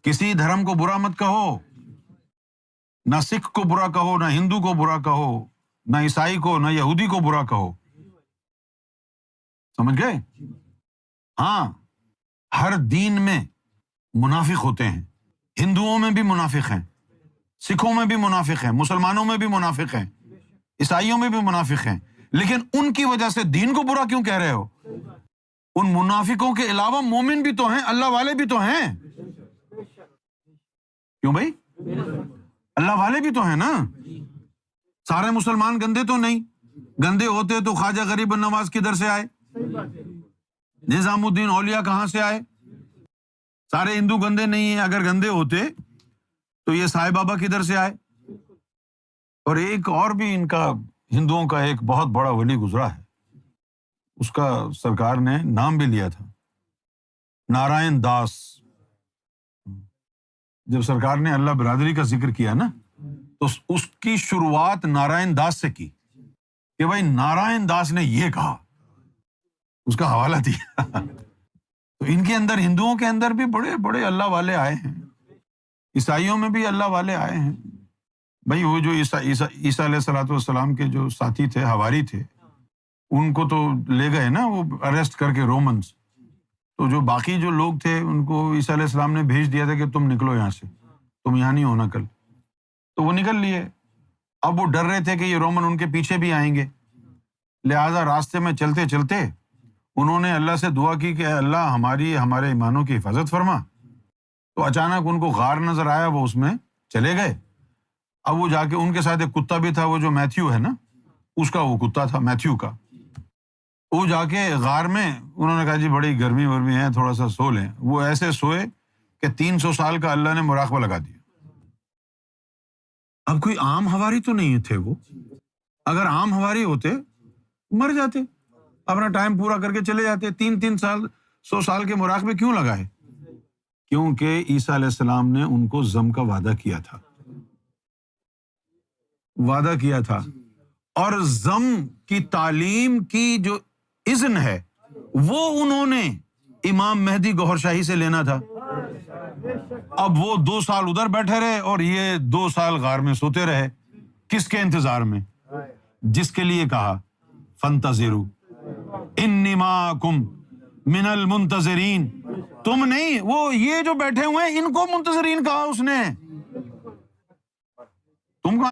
کسی دھرم کو برا مت کہو، نہ سکھ کو برا کہو، نہ ہندو کو برا کہو، نہ عیسائی کو، نہ یہودی کو برا کہو، سمجھ گئے؟ ہاں، ہر دین میں منافق ہوتے ہیں، ہندوؤں میں بھی منافق ہیں، سکھوں میں بھی منافق ہیں، مسلمانوں میں بھی منافق ہیں، عیسائیوں میں بھی منافق ہیں، لیکن ان کی وجہ سے دین کو برا کیوں کہہ رہے ہو؟ ان منافقوں کے علاوہ مومن بھی تو ہیں، اللہ والے بھی تو ہیں، کیوں بھائی؟ اللہ والے بھی تو ہیں نا، سارے مسلمان گندے تو نہیں، گندے ہوتے تو خواجہ غریب النواز کدھر سے آئے؟ نظام الدین اولیاء کہاں سے آئے؟ سارے ہندو گندے نہیں ہیں، اگر گندے ہوتے تو یہ سائے بابا کدھر سے آئے؟ اور ایک اور بھی ان کا ہندوؤں کا ایک بہت بڑا ولی گزرا ہے، اس کا سرکار نے نام بھی لیا تھا، نارائن داس۔ جب سرکار نے اللہ برادری کا ذکر کیا نا تو اس کی شروعات نارائن داس سے کی کہ بھائی نارائن داس نے یہ کہا، اس کا حوالہ دیا۔ تو ان کے اندر، ہندوؤں کے اندر بھی بڑے بڑے اللہ والے آئے ہیں، عیسائیوں میں بھی اللہ والے آئے ہیں۔ بھائی وہ جو عیسیٰ علیہ الصلوۃ والسلام کے جو ساتھی تھے، حواری تھے، ان کو تو لے گئے نا وہ اریسٹ کر کے رومنس، تو جو باقی جو لوگ تھے ان کو عیسیٰ علیہ السلام نے بھیج دیا تھا کہ تم نکلو یہاں سے، تم یہاں نہیں ہونا کل، تو وہ نکل لیے۔ اب وہ ڈر رہے تھے کہ یہ رومن ان کے پیچھے بھی آئیں گے، لہٰذا راستے میں چلتے چلتے انہوں نے اللہ سے دعا کی کہ اے اللہ ہمارے ایمانوں کی حفاظت فرما۔ تو اچانک ان کو غار نظر آیا، وہ اس میں چلے گئے۔ اب وہ جا کے، ان کے ساتھ ایک کتا بھی تھا، وہ جو میتھیو ہے نا، اس کا وہ کتا تھا، میتھیو کا۔ وہ جا کے غار میں انہوں نے کہا جی بڑی گرمی ورمی ہے، تھوڑا سا سو لیں۔ وہ ایسے سوئے کہ 300 سال کا اللہ نے مراقبہ لگا دیا۔ اب کوئی عام ہواری تو نہیں تھے وہ، اگر عام ہواری ہوتے مر جاتے، اپنا ٹائم پورا کر کے چلے جاتے۔ 3 سال 100 سال کے مراقبے کیوں لگائے؟ کیونکہ عیسیٰ علیہ السلام نے ان کو ضم کا وعدہ کیا تھا، اور ضم کی تعلیم کی جو اذن ہے وہ انہوں نے امام مہدی گوہر شاہی سے لینا تھا۔ اب وہ 2 سال ادھر بیٹھے رہے اور یہ 2 سال غار میں سوتے رہے، کس کے انتظار میں؟ جس کے لیے کہا فانتظروا انی معکم من المنتظرین، تم نہیں، وہ یہ جو بیٹھے ہوئے ہیں ان کو منتظرین کہا اس نے، تم کہاں